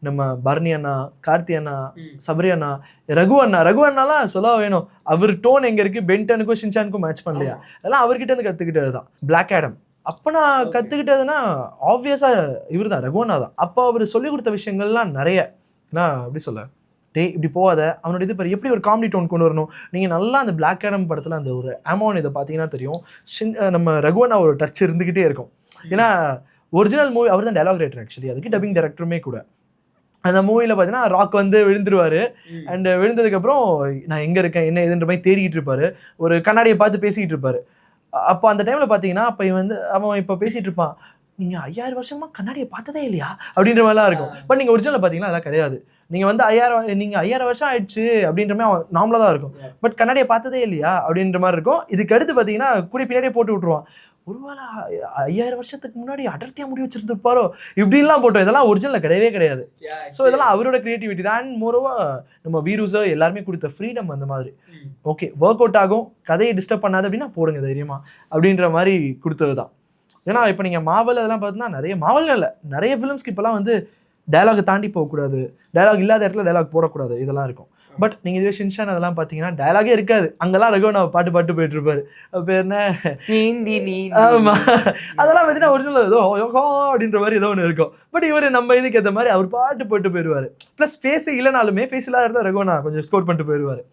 நம்ம பரணி அண்ணா, கார்த்தி அண்ணா, சபரி அண்ணா, ரகு அண்ணாலாம் சொல்ல வேணும். அவர் டோன் எங்க இருக்கு, பென்டனுக்கும் ஷின்சானுக்கும் மேட்ச் பண்ணலையா, அதெல்லாம் அவர்கிட்ட இருந்து கத்துக்கிட்டது தான். பிளாக் ஆடம் அப்ப நான் கத்துக்கிட்டதுன்னா ஆப்வியஸா இவர் தான், ரகு அண்ணா தான். அப்போ அவர் சொல்லி கொடுத்த விஷயங்கள்லாம் நிறைய. நான் எப்படி சொல்ல, டே இப்படி போகாத, அவனோட இது பாரு எப்படி ஒரு காமெடி டோன் கொண்டு வரணும். நீங்கள் நல்லா அந்த பிளாக் ஆடம் படத்தில் அந்த ஒரு அமௌன் இதை பார்த்தீங்கன்னா தெரியும், நம்ம ரகுவனா ஒரு டச் இருந்துக்கிட்டே இருக்கும். ஏன்னா ஒரிஜினல் மூவி அவர் தான் டைலாக் ரைட்டர் ஆக்சுவலி, அதுக்கு டப்பிங் டைரக்டருமே கூட. அந்த மூவியில் பார்த்தீங்கன்னா ராக் வந்து விழுந்துருவார். அண்ட் விழுந்ததுக்கப்புறம் நான் எங்கே இருக்கேன் என்ன எதுன்ற மாதிரி தேடிக்கிட்டு இருப்பார். ஒரு கண்ணாடியை பார்த்து பேசிக்கிட்டு இருப்பார். அப்போ அந்த டைமில் பார்த்தீங்கன்னா அப்போ அவன் இப்போ பேசிகிட்டு இருப்பான், நீங்கள் 5000 வருஷமாக கண்ணாடியை பார்த்ததே இல்லையா அப்படின்ற மாதிரிலாம் இருக்கும். பட் நீங்கள் ஒரிஜினல் பார்த்தீங்கன்னா அதெல்லாம் கிடையாது. நீங்கள் வந்து 5000 வருஷம் ஆயிடுச்சு அப்படின்ற மாதிரி நார்மலாக தான் இருக்கும். பட் கண்ணாடியை பார்த்ததே இல்லையா அப்படின்ற மாதிரி இருக்கும். இதுக்கு அடுத்து பார்த்தீங்கன்னா கூடிய பின்னாடியே போட்டு விட்ருவான். ஒருவேளை 5000 வருஷத்துக்கு முன்னாடி அடர்த்தியாக முடி வச்சிருந்துருப்பாரோ இப்படின்லாம் போட்டோம். இதெல்லாம் ஒரிஜினல் கிடையவே கிடையாது. ஸோ இதெல்லாம் அவரோட கிரியேட்டிவிட்டி தான். அண்ட் மோரோவா நம்ம வீரூஸோ எல்லாருமே கொடுத்த ஃப்ரீடம் அந்த மாதிரி. ஓகே ஒர்க் அவுட் ஆகும், கதையை டிஸ்டர்ப் பண்ணாது அப்படின்னா போடுங்க தைரியமா அப்படின்ற மாதிரி கொடுத்தது தான். ஏன்னா இப்போ நீங்கள் மாவல் அதெல்லாம் பார்த்தீங்கன்னா நிறைய மாவல்னு இல்லை, நிறைய ஃபிலிம்ஸ்க்கு இப்போலாம் வந்து டைலாக் தாண்டி போகக்கூடாது, டைலாக் இல்லாத இடத்துல டைலாக் போடக்கூடாது, இதெல்லாம் இருக்கும். பட் நீங்கள் இதுவே ஷின்சான் அதெல்லாம் பார்த்தீங்கன்னா டைலாகே இருக்காது. அங்கெல்லாம் ரகுவனா பாட்டு போயிட்டு இருப்பாரு. பேர் என்ன, ஆமாம், அதெல்லாம் பார்த்தீங்கன்னா ஒரிஜினல் ஏதோ யோகா அப்படின்ற மாதிரி ஏதோ ஒன்று இருக்கும். பட் இவர் நம்ம இதுக்கு ஏற்ற மாதிரி அவர் பாட்டு போயிட்டு போயிடுவார். ப்ளஸ் ஃபேஸ் இல்லைனாலுமே ஃபேஸ் இல்லாத இடத்துல ரகுவனா கொஞ்சம் ஸ்கோர் பண்ணிட்டு போயிடுவார்.